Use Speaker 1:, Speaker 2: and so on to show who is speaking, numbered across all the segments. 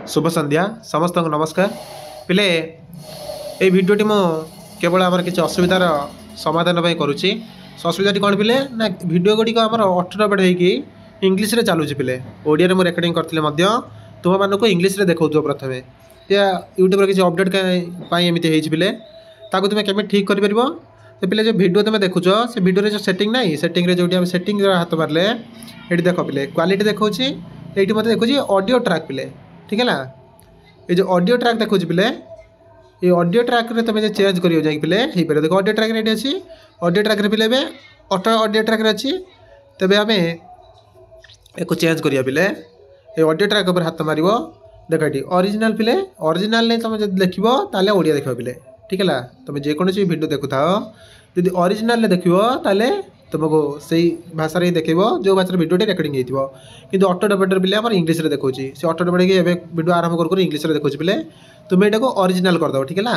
Speaker 1: शुभ संध्या समस्त नमस्कार पिले ये भिडटी मु केवल आम किसी असुविधार समाधान करुच्ची असुविधा कौन पिले ना भिड गुड़िक आम ऑटोमेटेड होगी इंग्लीश रे चलुची पिले ओडिया रे रेकर्डिंग करते तुम मानक इंग्लीश रे देखो प्रथम यूट्यूब किसी अपडेट एमती पिले ताकू तुम केमी ठीक कर तो पिले जो भिडियो तुम देखुच से भिडियो जो सेटिंग ना सेटिंग जो सेटिंग हाथ मारे ये देख पिले क्वालिटी देखा ये मत देखुची ऑडियो ट्रैक पिले ठीक है ना ये जो ऑडियो ट्रैक देखुच पिले ये ऑडियो ट्रैक रे तुम चेंज कर पिले पारे देखो ऑडियो ट्रैक रेडी अच्छी ऑडियो ट्रैक रे पिले ऑटो ऑडियो ट्रैक रे अच्छी तेज आम एक चेंज करिया पिले ये ऑडियो ट्रैक ऊपर हाथ मार देख ये ओरिजिनल पिले ओरिजिनल नहीं तुम जब देख ताले ओडिया देख पिले ठीक है तुम जेकोसी वीडियो देखु था जब ओरिजिनल देख ताले तुमको से भाषा ही देखेब जो भाषा वीडियो रेकर्डिंग हो कि ऑटोमेटेड पिले इंग्लीश रे देखो से ऑटोमेटेड वीडियो आरंभ कर इंग्लीश रे देखो पिले तुम यहाँ को ओरिजिनल करदेव ठीक है ना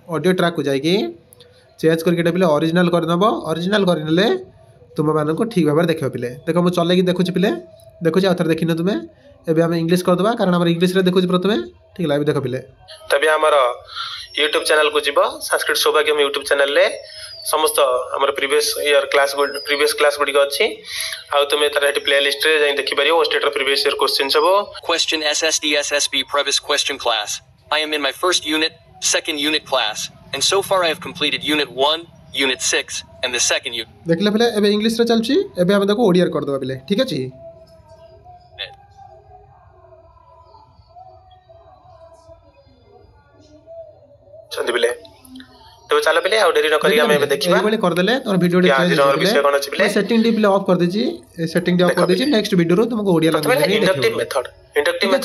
Speaker 1: ऑडियो ट्रैक को जाकि चेंज करके पिले ओरिजिनल करदेव ओरिजिनल करने तुम मानक ठीक भाव देख पिले देख मुझे चलैकी देखुची पिले देखुची आउ थे देखी तुम्हें एवं आम इंग्लीश करदे कारण आम इंग्लीश देखुच प्रथम ठीक है देख पिले तभी आमर यूट्यूब चैनल को जीव संस्कृत सौभाग्यम यूट्यूब चैनल रे समस्त आमर प्रीवियस क्लास गुड़ी अच्छी आउ तुम तार प्ले लिस्ट रे देखि परियो स्टेट प्रीवियस ईयर क्वेश्चन सब
Speaker 2: Question SSD SSB Previs question class. I am in my first unit, second unit class, and so far I have completed unit 1, unit 6, and the second unit.
Speaker 1: देखले पहले एबे English रे चलची एबे हम देखो ओडिया कर दबा पहले ठीक अछि चंदी पहले तो चलो पहले आउ देरी न करी हम एबे देखिबा एबे कर देले और वीडियो रे चेंज कर विषय कोन अछि पहले सेटिंग डी पहले ऑफ कर देछि सेटिंग डी ऑफ कर देछि नेक्स्ट वीडियो रो तुमको ओडिया लगे
Speaker 3: इंडक्टिव मेथड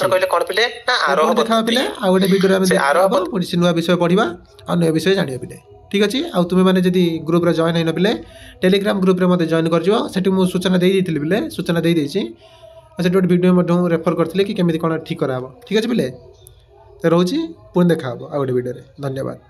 Speaker 3: कहले कोन पहले ना आरो
Speaker 1: देखा पहले आ गोटे वीडियो रे हम आरो पुलिस नुवा विषय पढिबा और नया विषय जानिबा पहले ठीक अछि आ तुमे माने जदी ग्रुप रे जॉइन हैन पहले टेलीग्राम ग्रुप रे मते जॉइन कर जिवो सेठी मु सूचना देई दिथिले पहले सूचना देई देछि आ सेठी वीडियो मते रेफर करथिले कि केमिति कोन ठीक कराबो ठीक अछि पहले तो रोची पुन देखा आ गोटे वीडियो रे धन्यवाद।